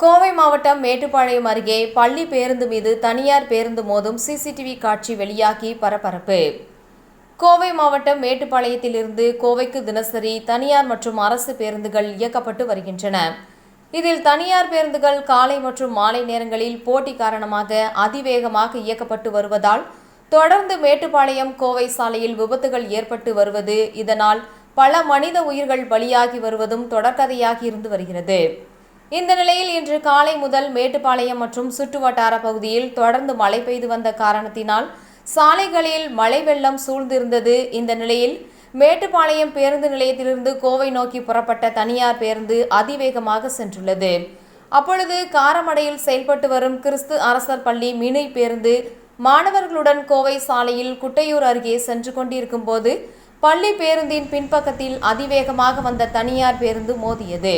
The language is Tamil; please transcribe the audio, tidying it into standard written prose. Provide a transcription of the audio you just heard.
கோவை மாவட்டம் மேட்டுப்பாளையம் அருகே பள்ளி பேருந்து மீது தனியார் பேருந்து மோதும் சிசிடிவி காட்சி வெளியாகி பரபரப்பு. கோவை மாவட்டம் மேட்டுப்பாளையத்திலிருந்து கோவைக்கு தினசரி தனியார் மற்றும் அரசு பேருந்துகள் இயக்கப்பட்டு வருகின்றன. இதில் தனியார் பேருந்துகள் காலை மற்றும் மாலை நேரங்களில் போட்டி காரணமாக அதிவேகமாக இயக்கப்பட்டு வருவதால் தொடர்ந்து மேட்டுப்பாளையம் கோவை சாலையில் விபத்துகள் ஏற்பட்டு வருவது, இதனால் பல மனித உயிர்கள் பலியாகி வருவதும் தொடர்கதையாகி இருந்து வருகிறது. இந்த நிலையில் இன்று காலை முதல் மேட்டுப்பாளையம் மற்றும் சுற்றுவட்டார பகுதியில் தொடர்ந்து மழை பெய்து வந்த காரணத்தினால் சாலைகளில் மழை வெள்ளம் சூழ்ந்திருந்தது. இந்த நிலையில் மேட்டுப்பாளையம் பேருந்து நிலையத்திலிருந்து கோவை நோக்கி புறப்பட்ட தனியார் பேருந்து அதிவேகமாக சென்றுள்ளது. அப்பொழுது காரமடையில் செயல்பட்டு வரும் கிறிஸ்து அரசர் பள்ளி மினி பேருந்து மாணவர்களுடன் கோவை சாலையில் குட்டையூர் அருகே சென்று கொண்டிருக்கும் போது பள்ளி பேருந்தின் பின்பக்கத்தில் அதிவேகமாக வந்த தனியார் பேருந்து மோதியது.